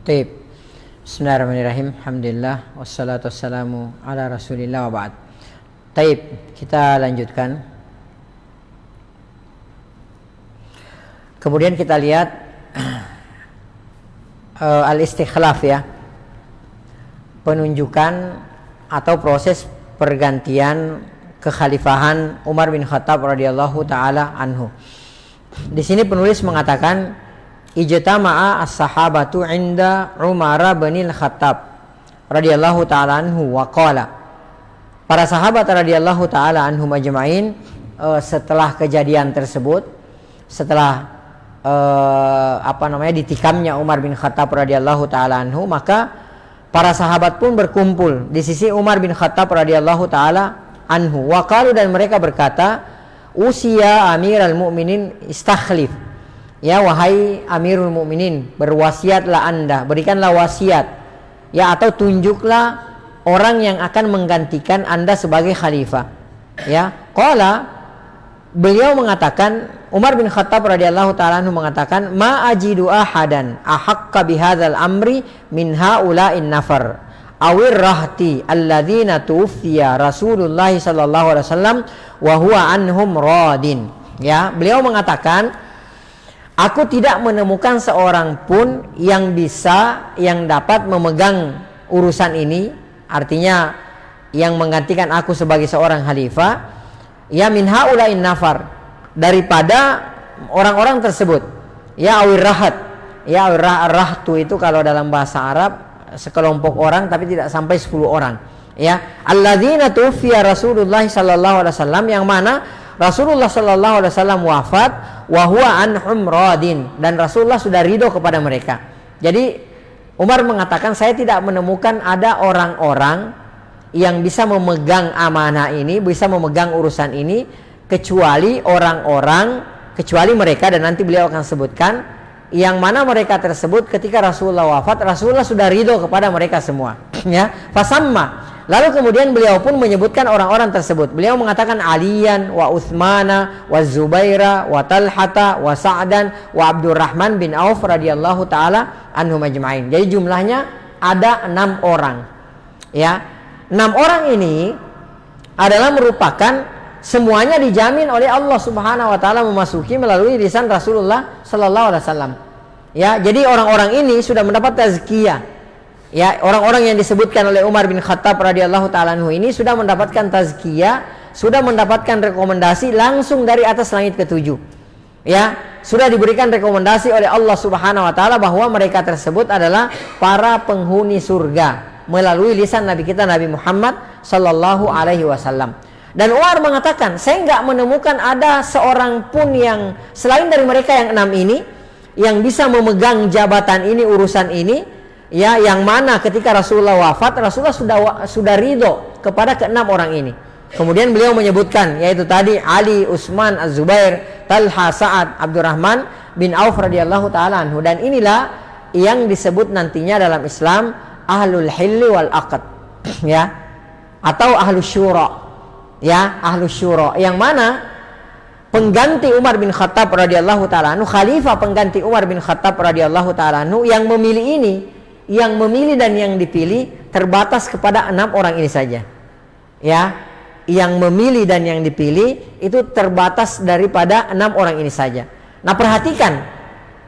Taib. Bismillahirrahmanirrahim. Alhamdulillah wassalatu wassalamu ala Rasulillah wa ba'd. Taib, kita lanjutkan. Kemudian kita lihat al-istikhlaf ya. Penunjukan atau proses pergantian kekhalifahan Umar bin Khattab radhiyallahu taala anhu. Di sini penulis mengatakan ijtama'a as-sahabatu 'inda Umar bin Khattab radhiyallahu taala anhu wa qala. Para sahabat radhiyallahu taala anhum ajma'in setelah kejadian tersebut, setelah ditikamnya Umar bin Khattab radhiyallahu taala anhu, maka para sahabat pun berkumpul di sisi Umar bin Khattab radhiyallahu taala anhu. Wa qalu, dan mereka berkata, usia Amirul Mukminin istakhlif. Ya, wahai Amirul Mukminin, berwasiatlah Anda, berikanlah wasiat. Ya, atau tunjuklah orang yang akan menggantikan Anda sebagai khalifah. Ya, qala, beliau mengatakan, Umar bin Khattab radhiyallahu taala anhu mengatakan, ma ajidu ahadan ahaqqa bihadzal amri min haula'in nafar awir rahti alladzina tuwfiya Rasulullah sallallahu alaihi wasallam wa huwa anhum radin. Ya, beliau mengatakan, aku tidak menemukan seorang pun yang dapat memegang urusan ini, artinya yang menggantikan aku sebagai seorang khalifah, ya min haula'in nafar, daripada orang-orang tersebut. Ya, awir rahat. Ya, rahtu itu kalau dalam bahasa Arab sekelompok orang tapi tidak sampai 10 orang. Ya, alladzina tuwfiya Rasulullah sallallahu alaihi wasallam, yang mana Rasulullah sallallahu alaihi wasallam wafat, wa huwa anhum radin, dan Rasulullah sudah ridho kepada mereka. Jadi Umar mengatakan, saya tidak menemukan ada orang-orang yang bisa memegang amanah ini, bisa memegang urusan ini, kecuali mereka, dan nanti beliau akan sebutkan yang mana mereka tersebut ketika Rasulullah wafat, Rasulullah sudah ridho kepada mereka semua. Ya, fasamma. Lalu kemudian beliau pun menyebutkan orang-orang tersebut. Beliau mengatakan Aliyan wa Utsmana wa Zubaira wa Talhata wa Sa'dan wa Abdurrahman bin Auf radhiyallahu taala anhum ajma'in. Jadi jumlahnya ada 6 orang. Ya. 6 orang ini adalah merupakan semuanya dijamin oleh Allah Subhanahu wa taala memasuki melalui lisan Rasulullah sallallahu alaihi wasallam. Ya, jadi orang-orang ini sudah mendapat tazkiyah. Ya, orang-orang yang disebutkan oleh Umar bin Khattab radhiyallahu taala anhu ini sudah mendapatkan tazkiyah, sudah mendapatkan rekomendasi langsung dari atas langit ketujuh. Ya, sudah diberikan rekomendasi oleh Allah Subhanahu wa taala bahwa mereka tersebut adalah para penghuni surga melalui lisan Nabi kita Nabi Muhammad sallallahu alaihi wasallam. Dan Umar mengatakan, saya enggak menemukan ada seorang pun yang selain dari mereka yang 6 ini yang bisa memegang jabatan ini, urusan ini, ya, yang mana ketika Rasulullah wafat, Rasulullah sudah ridho kepada ke-6 orang ini. Kemudian beliau menyebutkan, yaitu tadi Ali, Utsman, Az-Zubair, Talha, Sa'ad, Abdurrahman bin Auf radhiyallahu taala anhu. Dan inilah yang disebut nantinya dalam Islam ahlul hilli wal aqd, ya, atau ahlus syura. Ya, ahlus syura, yang mana pengganti Umar bin Khattab radhiyallahu taala anhu, khalifah pengganti Umar bin Khattab radhiyallahu taala anhu yang memilih ini, yang memilih dan yang dipilih terbatas kepada 6 orang ini saja. Ya, yang memilih dan yang dipilih itu terbatas daripada 6 orang ini saja. Nah, perhatikan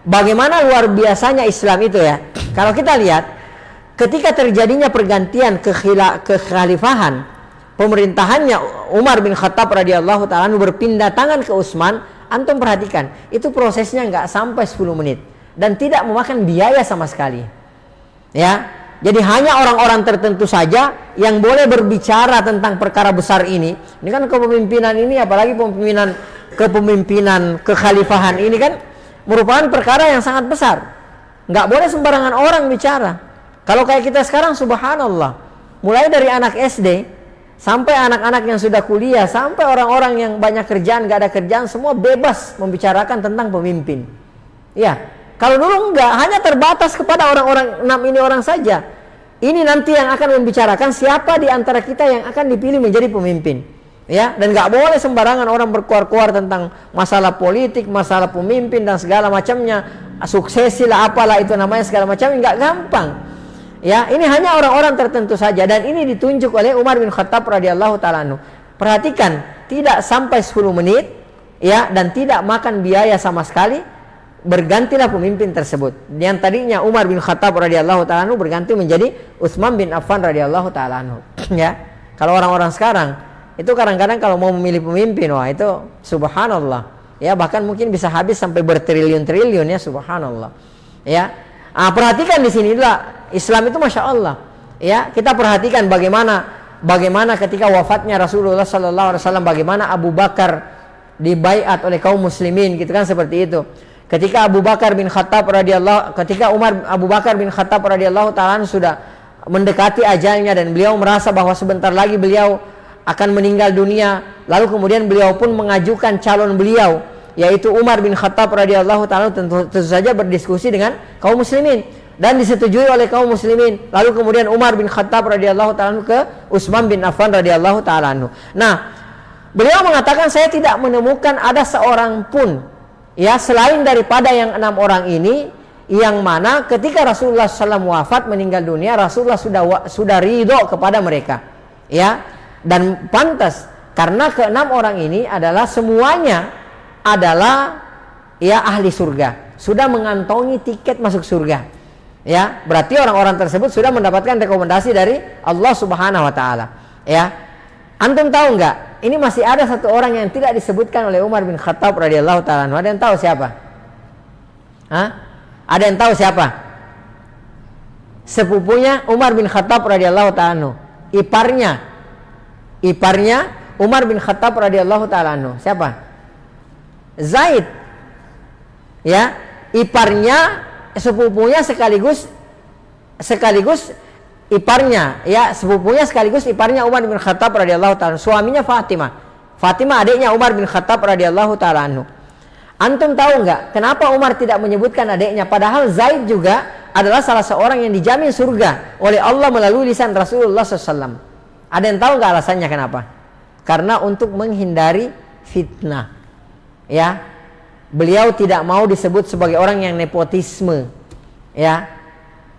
bagaimana luar biasanya Islam itu ya. Kalau kita lihat ketika terjadinya pergantian kekhalifahan, pemerintahannya Umar bin Khattab radhiyallahu taala berpindah tangan ke Utsman, antum perhatikan, itu prosesnya nggak sampai 10 menit dan tidak memakan biaya sama sekali. Ya, jadi hanya orang-orang tertentu saja yang boleh berbicara tentang perkara besar ini. Ini kan kepemimpinan ini, apalagi kepemimpinan kekhalifahan ini kan merupakan perkara yang sangat besar. Nggak boleh sembarangan orang bicara. Kalau kayak kita sekarang, subhanallah, mulai dari anak SD sampai anak-anak yang sudah kuliah, sampai orang-orang yang banyak kerjaan, gak ada kerjaan, semua bebas membicarakan tentang pemimpin. Ya, kalau dulu enggak, hanya terbatas kepada orang-orang 6 ini orang saja. Ini nanti yang akan membicarakan siapa di antara kita yang akan dipilih menjadi pemimpin. Ya, dan gak boleh sembarangan orang berkuar-kuar tentang masalah politik, masalah pemimpin dan segala macamnya. suksesi lah, apalah itu namanya segala macam, nggak gampang. Ya, ini hanya orang-orang tertentu saja, dan ini ditunjuk oleh Umar bin Khattab radhiyallahu taala anhu. Perhatikan, tidak sampai 10 menit ya, dan tidak makan biaya sama sekali, bergantilah pemimpin tersebut. Yang tadinya Umar bin Khattab radhiyallahu taala anhu berganti menjadi Utsman bin Affan radhiyallahu taala anhu. Ya. Kalau orang-orang sekarang itu kadang-kadang kalau mau memilih pemimpin, wah itu subhanallah. Ya, bahkan mungkin bisa habis sampai bertriliun-triliun, ya, subhanallah. Ya. Perhatikan di sini lah, Islam itu masya Allah. Ya, kita perhatikan bagaimana ketika wafatnya Rasulullah sallallahu alaihi wasallam, bagaimana Abu Bakar dibaiat oleh kaum muslimin, gitu kan, seperti itu. Ketika Abu Bakar bin Khattab radhiyallahu, Abu Bakar bin Khattab radhiyallahu taala sudah mendekati ajalnya, dan beliau merasa bahwa sebentar lagi beliau akan meninggal dunia, lalu kemudian beliau pun mengajukan calon beliau, yaitu Umar bin Khattab radhiyallahu taala, tentu saja berdiskusi dengan kaum muslimin dan disetujui oleh kaum muslimin. Lalu kemudian Umar bin Khattab radhiyallahu taala ke Utsman bin Affan radhiyallahu taala. Nah, beliau mengatakan, saya tidak menemukan ada seorang pun, ya, selain daripada yang 6 orang ini, yang mana ketika Rasulullah SAW wafat, meninggal dunia, Rasulullah sudah ridho kepada mereka, ya, dan pantas karena ke-6 orang ini adalah semuanya adalah, ya, ahli surga, sudah mengantongi tiket masuk surga, ya, berarti orang-orang tersebut sudah mendapatkan rekomendasi dari Allah Subhanahu Wa Taala, ya. Antum tahu nggak? Ini masih ada satu orang yang tidak disebutkan oleh Umar bin Khattab radhiyallahu taala. Ada yang tahu siapa? Hah? Ada yang tahu siapa? Sepupunya Umar bin Khattab radhiyallahu taala. Iparnya Umar bin Khattab radhiyallahu taala. Siapa? Zaid. Ya, iparnya, sepupunya sekaligus iparnya, ya, sepupunya sekaligus iparnya Umar bin Khattab radhiyallahu taala. Suaminya Fatimah adiknya Umar bin Khattab radhiyallahu taala anhu. Antum tahu nggak kenapa Umar tidak menyebutkan adiknya, padahal Zaid juga adalah salah seorang yang dijamin surga oleh Allah melalui lisan Rasulullah SAW. Ada yang tahu nggak alasannya kenapa? Karena untuk menghindari fitnah. Ya, beliau tidak mau disebut sebagai orang yang nepotisme. Ya,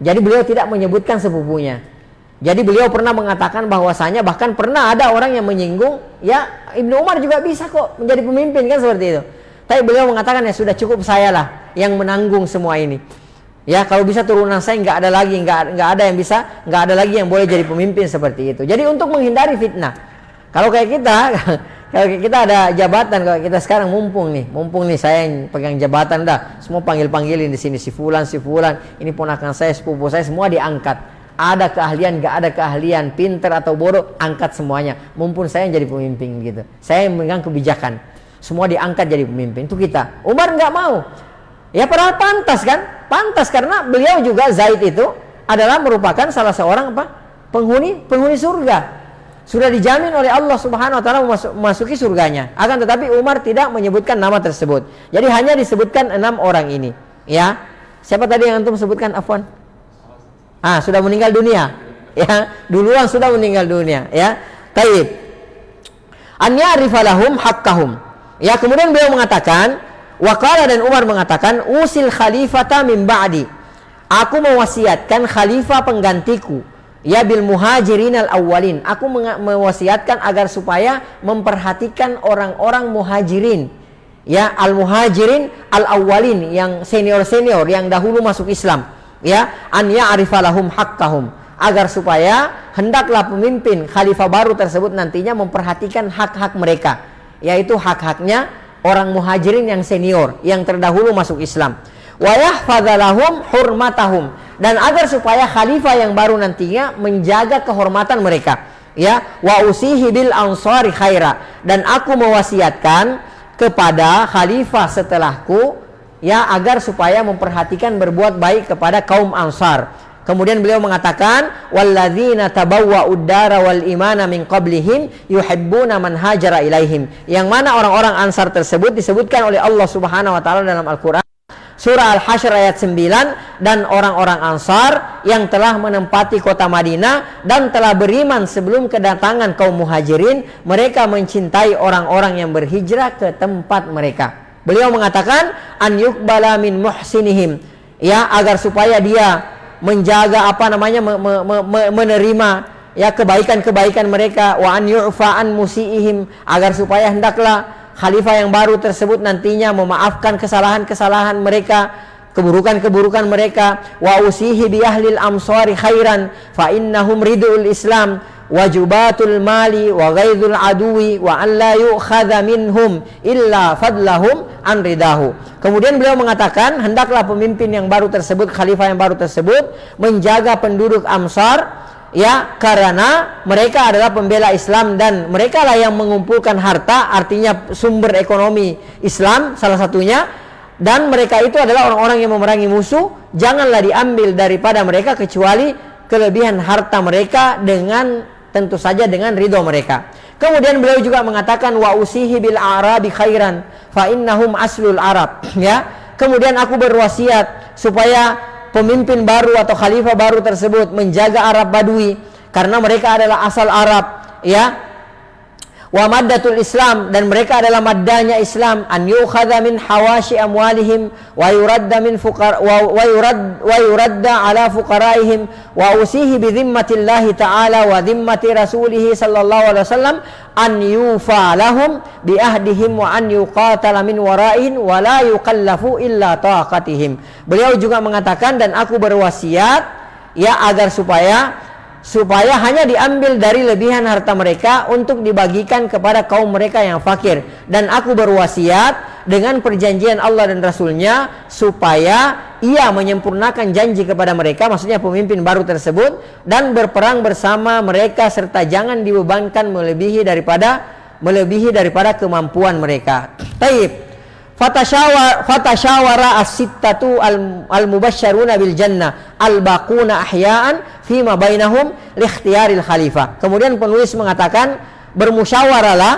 jadi beliau tidak menyebutkan sepupunya. Jadi beliau pernah mengatakan bahwasanya bahkan pernah ada orang yang menyinggung, ya, Ibnu Umar juga bisa kok menjadi pemimpin, kan, seperti itu. Tapi beliau mengatakan, ya sudah, cukup saya lah yang menanggung semua ini. Ya, kalau bisa turunan saya nggak ada lagi, nggak ada yang bisa, nggak ada lagi yang boleh jadi pemimpin seperti itu. Jadi untuk menghindari fitnah. Kalau kayak kita kalau kita ada jabatan, kalau kita sekarang mumpung nih saya yang pegang jabatan, dah semua panggilin di sini, si fulan, ini ponakan saya, sepupu saya, semua diangkat. Ada keahlian, nggak ada keahlian, pinter atau bodoh, angkat semuanya. Mumpung saya yang jadi pemimpin gitu. Saya yang memegang kebijakan, semua diangkat jadi pemimpin. Itu kita. Umar nggak mau. Ya, padahal pantas kan? Pantas karena beliau juga, Zaid itu adalah merupakan salah seorang penghuni surga. Sudah dijamin oleh Allah Subhanahu Wa Taala memasuki surganya. Akan tetapi Umar tidak menyebutkan nama tersebut. Jadi hanya disebutkan 6 orang ini. Ya, siapa tadi yang antum sebutkan? Afwan. Sudah meninggal dunia. Ya, duluan sudah meninggal dunia. Ya, taib. An ya'rifa lahum haqqahum. Ya, kemudian beliau mengatakan, waqala, dan Umar mengatakan, usil khalifata min ba'di. Aku mewasiatkan khalifah penggantiku. Ya, bil muhajirin al-awwalin. Aku mewasiatkan agar supaya memperhatikan orang-orang muhajirin. Ya, al-muhajirin al-awwalin, yang senior-senior, yang dahulu masuk Islam. Ya, an ya'rifa lahum haqqahum. Agar supaya hendaklah pemimpin khalifah baru tersebut nantinya memperhatikan hak-hak mereka. Yaitu hak-haknya orang muhajirin yang senior, yang terdahulu masuk Islam. Wa yahfadzalahum hurmatahum, dan agar supaya khalifah yang baru nantinya menjaga kehormatan mereka. Ya, wa usihi bil ansari khaira, dan aku mewasiatkan kepada khalifah setelahku, ya, agar supaya memperhatikan berbuat baik kepada kaum Ansar. Kemudian beliau mengatakan, walladzina tabawwa'ud dara wal imana min qablihim yuhibbuna man hajara ilaihim. Yang mana orang-orang Ansar tersebut disebutkan oleh Allah Subhanahu Wa Taala dalam Al-Qur'an Surah Al-Hasyr ayat 9, dan orang-orang Ansar yang telah menempati kota Madinah dan telah beriman sebelum kedatangan kaum Muhajirin, mereka mencintai orang-orang yang berhijrah ke tempat mereka. Beliau mengatakan an yuqbala min muhsinihim, ya, agar supaya dia menjaga menerima ya kebaikan-kebaikan mereka, wa an yu'fa an musiihim, agar supaya hendaklah khalifah yang baru tersebut nantinya memaafkan kesalahan-kesalahan mereka, keburukan-keburukan mereka. Wa usihi bi ahlil amsari khairan fa innahum ridul Islam wajubatul mali wa ghaidul aduwi wa an la yu'khadha minhum illa fadlahum an ridahu. Kemudian beliau mengatakan hendaklah pemimpin yang baru tersebut, khalifah yang baru tersebut menjaga penduduk Amsar, ya, karena mereka adalah pembela Islam dan mereka lah yang mengumpulkan harta, artinya sumber ekonomi Islam salah satunya, dan mereka itu adalah orang-orang yang memerangi musuh. Janganlah diambil daripada mereka kecuali kelebihan harta mereka, dengan tentu saja dengan ridho mereka. Kemudian beliau juga mengatakan wa usihi bil arabi khairan fa innahum aslul arab, ya. Kemudian aku berwasiat supaya pemimpin baru atau khalifah baru tersebut menjaga Arab Badui karena mereka adalah asal Arab, ya. Wa maddatul Islam, dan mereka adalah maddanya Islam. An yukhadha min hawashi amwalihim wa yuradda min fuqara wa yuradda ala fuqaraihim wa usihi bi dhimmatillahi ta'ala wa dhimmati rasulih sallallahu alaihi wasallam an yufa lahum bi ahdihim wa an yuqatala min waraihim wa la yukallafu illa taqatihim. Beliau juga mengatakan, dan aku berwasiat, ya, agar supaya hanya diambil dari lebihan harta mereka untuk dibagikan kepada kaum mereka yang fakir. Dan aku berwasiat dengan perjanjian Allah dan Rasulnya supaya ia menyempurnakan janji kepada mereka, maksudnya pemimpin baru tersebut, dan berperang bersama mereka serta jangan dibebankan melebihi daripada kemampuan mereka. Taib. Fatashawara as-sittatu al-mubasysyaruna bil jannah al-baquna ahya'an fima bainahum li ikhtiyaril khalifah. Kemudian penulis mengatakan bermusyawaralah,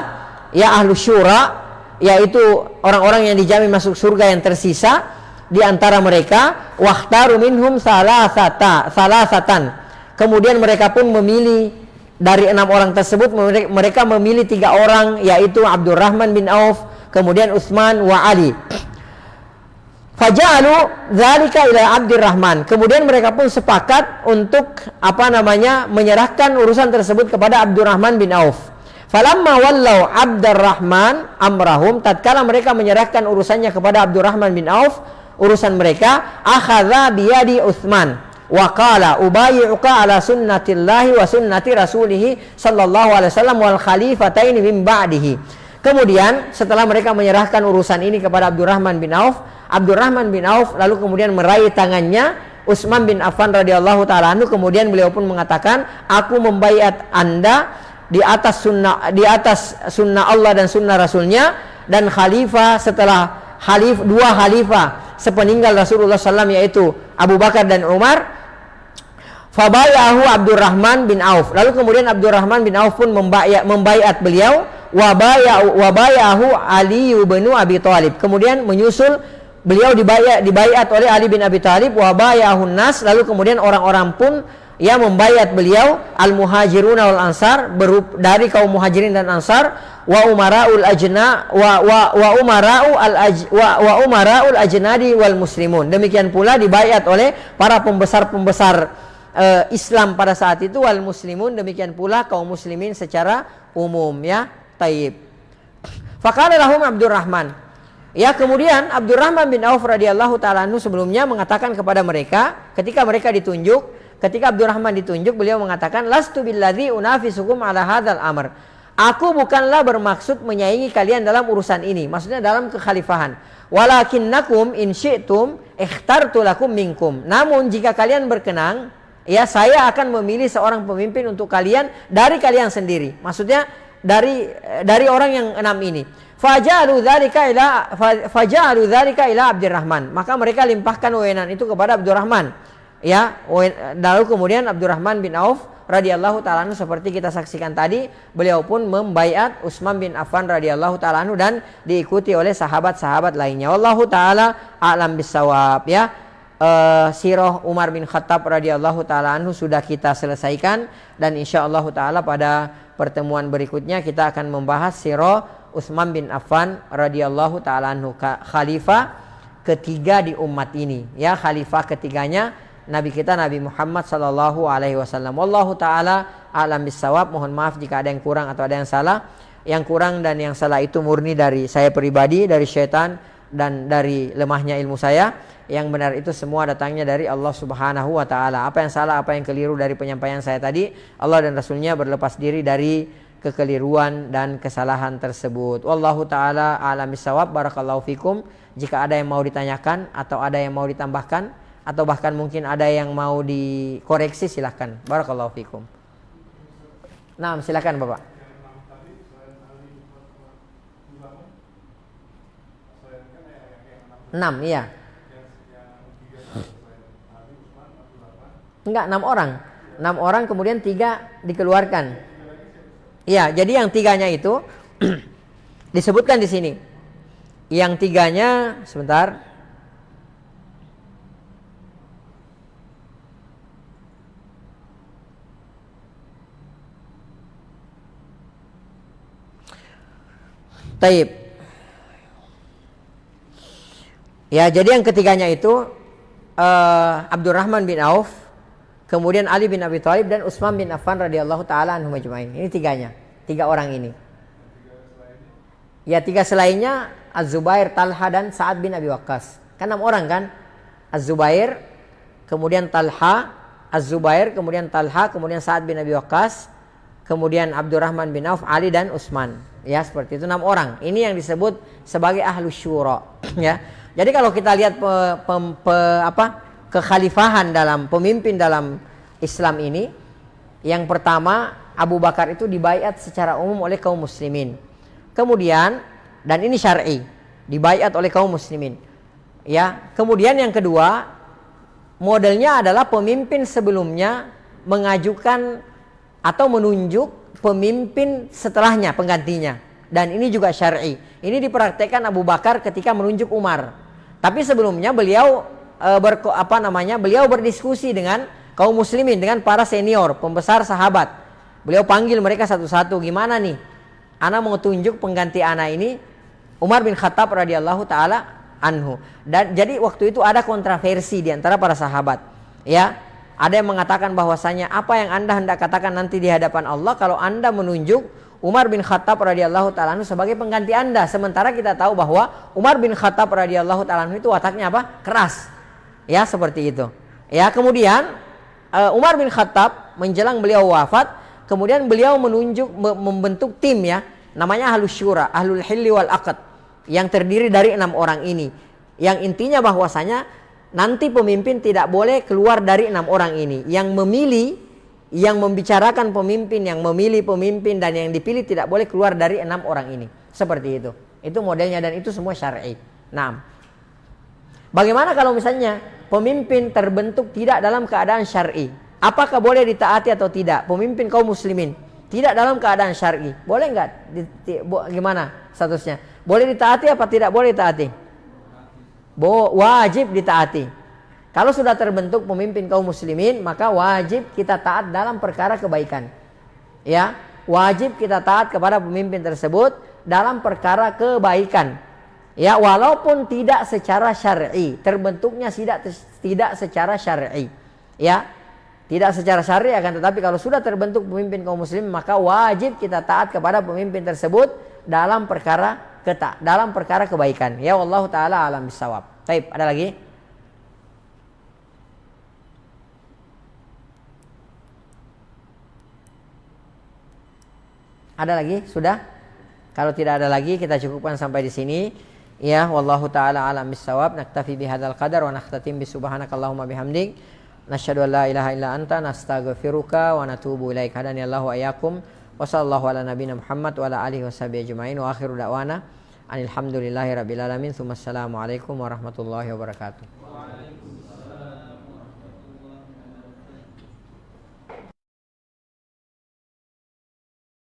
ya, ahlu syura, yaitu orang-orang yang dijamin masuk surga yang tersisa di antara mereka, wahtaru minhum salasatan. Kemudian mereka pun memilih dari 6 orang tersebut, mereka memilih 3 orang, yaitu Abdurrahman bin Auf, kemudian Utsman wa Ali. Faja'alu dzalika ila Abdurrahman. Kemudian mereka pun sepakat untuk menyerahkan urusan tersebut kepada Abdurrahman bin Auf. Falamma wallau Abdurrahman amrahum, tatkala mereka menyerahkan urusannya kepada Abdurrahman bin Auf, urusan mereka, akhadha biyadi Utsman wa qala ubayyi'uka ala sunnatillahi wa sunnati rasulih sallallahu alaihi wasallam wal khalifataini min ba'dihi. Kemudian setelah mereka menyerahkan urusan ini kepada Abdurrahman bin Auf lalu kemudian meraih tangannya Utsman bin Affan radhiyallahu taala anhu. Kemudian beliau pun mengatakan, aku membaiat Anda di atas sunnah Allah dan sunnah Rasulnya, dan khalifah setelah dua khalifah sepeninggal Rasulullah SAW, yaitu Abu Bakar dan Umar. Fabayahu Abdurrahman bin Auf. Lalu kemudian Abdurrahman bin Auf pun membaiat beliau. Wabayahu Ali bin Abi Thalib. Kemudian menyusul beliau dibaiat oleh Ali bin Abi Thalib. Wabayahun nas. Lalu kemudian orang-orang pun yang membaiat beliau, al-muhajirun wal ansar, dari kaum muhajirin dan ansar, wa umara'ul ajnadi wal muslimun. Demikian pula dibaiat oleh para pembesar-pembesar Islam pada saat itu, wal muslimun, demikian pula kaum muslimin secara umum, ya. Taib. Faqala lahum Abdurrahman. Ya, kemudian Abdurrahman bin Auf radhiyallahu taala anhu sebelumnya mengatakan kepada mereka, ketika Abdurrahman ditunjuk, beliau mengatakan, lastu billadzi unafisukum ala hadzal amr. Aku bukanlah bermaksud menyaingi kalian dalam urusan ini, maksudnya dalam kekhalifahan. Walakinnakum in syi'tum ikhtartu lakum minkum. Namun jika kalian berkenan, ya, saya akan memilih seorang pemimpin untuk kalian dari kalian sendiri. Maksudnya dari orang yang 6 ini. Faja'alu dzalika ila Abdurrahman. Maka mereka limpahkan wewenang itu kepada Abdurrahman. Ya, lalu kemudian Abdurrahman bin Auf radhiyallahu taala anhu, seperti kita saksikan tadi, beliau pun membaiat Utsman bin Affan radhiyallahu taala anhu dan diikuti oleh sahabat-sahabat lainnya. Wallahu taala a'lam bissawab, ya. Sirah Umar bin Khattab radhiyallahu taala anhu sudah kita selesaikan, dan insyaallah taala pada pertemuan berikutnya kita akan membahas sirah Utsman bin Affan radhiyallahu taala anhu, khalifah ketiga di umat ini. Ya, khalifah ketiganya Nabi kita Nabi Muhammad sallallahu alaihi wasallam. Wallahu taala alam bisawab. Mohon maaf jika ada yang kurang atau ada yang salah. Yang kurang dan yang salah itu murni dari saya pribadi, dari syaitan dan dari lemahnya ilmu saya. Yang benar itu semua datangnya dari Allah Subhanahu wa taala. Apa yang salah, apa yang keliru dari penyampaian saya tadi, Allah dan Rasulnya berlepas diri dari kekeliruan dan kesalahan tersebut. Wallahu taala alam bisawab. Barakallahu fikum. Jika ada yang mau ditanyakan atau ada yang mau ditambahkan atau bahkan mungkin ada yang mau dikoreksi, silahkan. Barakallahu fikum. Nah, silakan Bapak. 6, iya. Enggak, 6 orang. 6 orang kemudian 3 dikeluarkan. Iya, jadi yang 3-nya itu disebutkan di sini. Yang 3-nya sebentar. Taib. Ya, jadi yang ketiganya itu Abdurrahman bin Auf, kemudian Ali bin Abi Thalib dan Utsman bin Affan radhiyallahu taala anhum ajmain. Ini 3-nya. 3 orang ini. Ya, 3 selainnya Az-Zubair, Talha dan Sa'ad bin Abi Waqqas. Kan 6 orang kan? Az-Zubair, kemudian Talha, Az-Zubair, kemudian Talha, kemudian Sa'ad bin Abi Waqqas, kemudian Abdurrahman bin Auf, Ali dan Utsman. Ya, seperti itu 6 orang. Ini yang disebut sebagai ahlus syura, ya. Jadi kalau kita lihat kekhalifahan dalam pemimpin dalam Islam ini, yang pertama Abu Bakar itu dibaiat secara umum oleh kaum muslimin. Kemudian, dan ini syar'i, dibaiat oleh kaum muslimin. Ya, kemudian yang kedua, modelnya adalah pemimpin sebelumnya mengajukan atau menunjuk pemimpin setelahnya, penggantinya. Dan ini juga syar'i. Ini dipraktekkan Abu Bakar ketika menunjuk Umar. Tapi sebelumnya beliau beliau berdiskusi dengan kaum muslimin, dengan para senior, pembesar sahabat. Beliau panggil mereka satu-satu, gimana nih? Ana mau tunjuk pengganti ana ini Umar bin Khattab radhiyallahu taala anhu. Dan jadi waktu itu ada kontroversi di antara para sahabat. Ya, ada yang mengatakan bahwasanya apa yang Anda hendak katakan nanti di hadapan Allah kalau Anda menunjuk Umar bin Khattab radhiyallahu taala anhu sebagai pengganti Anda, sementara kita tahu bahwa Umar bin Khattab radhiyallahu taala anhu itu wataknya apa? Keras. Ya, seperti itu. Ya, kemudian Umar bin Khattab menjelang beliau wafat, kemudian beliau menunjuk membentuk tim, ya, namanya Ahlus Syura, Ahlul Hilli wal Aqd, yang terdiri dari 6 orang ini. Yang intinya bahwasanya nanti pemimpin tidak boleh keluar dari 6 orang ini. Yang memilih, yang membicarakan pemimpin, yang memilih pemimpin dan yang dipilih tidak boleh keluar dari 6 orang ini. Seperti itu. Itu modelnya dan itu semua syar'i. Nah, bagaimana kalau misalnya pemimpin terbentuk tidak dalam keadaan syar'i? Apakah boleh ditaati atau tidak? Pemimpin kaum muslimin tidak dalam keadaan syar'i, boleh nggak? Gimana statusnya? Boleh ditaati apa tidak boleh ditaati? Wajib ditaati. Kalau sudah terbentuk pemimpin kaum muslimin, maka wajib kita taat dalam perkara kebaikan. Ya, wajib kita taat kepada pemimpin tersebut dalam perkara kebaikan. Ya, walaupun tidak secara syar'i, terbentuknya tidak secara syar'i. Ya, tidak secara syar'i, akan tetapi kalau sudah terbentuk pemimpin kaum muslimin, maka wajib kita taat kepada pemimpin tersebut dalam perkara kebaikan. Ya, wallahu taala alam bisawab. Baik, ada lagi? Ada lagi? Sudah? Kalau tidak ada lagi, kita cukupkan sampai di sini. Ya, wallahu taala alam bisawab. Naktafi bihadzal qadar wa nakhtatim bi subhanakallahumma bihamdik nasyhadu an la ilaha illa anta nastaghfiruka wa natubu ilaik. Hadaniyallahu wa iyyakum. Wa sallallahu ala nabiyyina Muhammad wa ala alihi washabihi ajmain. Wa akhiru da'wana alhamdulillahi rabbil alamin. Tsumma assalamu alaikum warahmatullahi wabarakatuh.